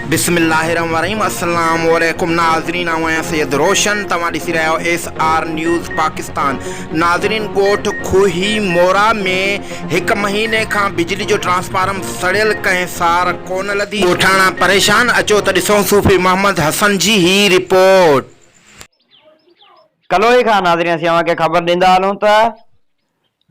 बिस्मिल्लाहिर्रहमानिर्रहीम अस्सलाम वालेकुम नाज़रीन, आवां सैयद रोशन तव्हां ॾिसी रहिया आहियो SR न्यूज़ पाकिस्तान। नाज़रीन, ॻोठ खुही मोरा में हिकु महीने खां बिजली जो ट्रांसफार्मर सड़ियल कंहिं सार कोन लधी, ॻोठाणा परेशान। अचो त ॾिसूं सूफ़ी मोहम्मद हसन जी ही रिपोर्ट। कलोई खां नाज़रीन असीं तव्हांखे ख़बर ॾींदा हलूं त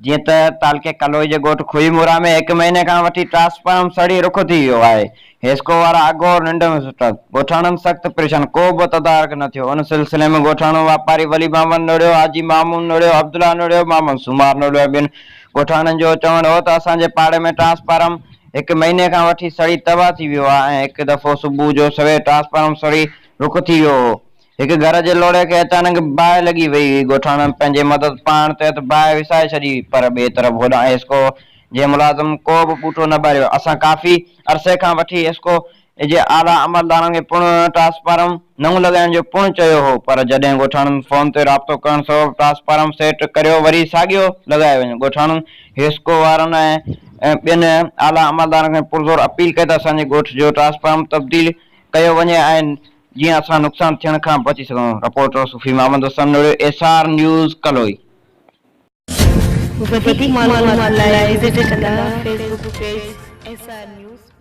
जीअं त तालके कलोई जे ॻोठ खुईमुरा में हिकु महीने खां वठी ट्रांसफार्मर सड़ी रुख थी वियो आहे। हेस्को वारा अगोर निंड में सुठा, ॻोठाणनि सख़्तु परेशान, को बि तदारक न थियो। उन सिलसिले में ॻोठाणो वापारी वली मामन नोड़ियो, हाजी मामून नोड़ियो, अब्दुल्ला नोड़ियो, मामन सुमार नोड़ियो। ॿिनि ॻोठाणनि जो चवणु हो त असांजे पाड़े में ट्रांसफार्मर हिकु महीने खां वठी सड़ी तबाह थी वियो आहे ऐं हिकु दफ़ो सुबुह जो सवेर ट्रांसफार्मर सड़ी रुख थी वियो हो। हिकु घर जे लोड़े खे अचानक बाहि लॻी वई। ॻोठाणनि पंहिंजे मदद पाइण तहत बाहि विसाए छॾी, पर ॿिए तरफ़ होॾां हेस्को जे मुलाज़िम को बि ॿूटो न ॿारियो। असां काफ़ी अरसे खां वठी हेस्को जे आला अमलदारनि खे पुण ट्रांसफार्मर नओं लॻाइण जो पुण चयो हो, पर जॾहिं ॻोठाणनि फोन ते राब्तो करण सबबि ट्रांसफार्मर सेट करियो, वरी साॻियो लॻाए वञो। ॻोठाणनि हेस्को वारनि ऐं ॿियनि आला अमलदारनि खे पुरज़ोर अपील कई त असांजे ॻोठ जो ट्रांसफार्मर तब्दील कयो वञे ऐं जीअं असां नुक़सान थियण खां बची सघूं। रिपोर्टर सूफ़ी मोहम्मद हसन, SR न्यूज़ कलोई। वधीक मालूमात लाइ विज़िट कयो फेसबुक पेज SR न्यूज़।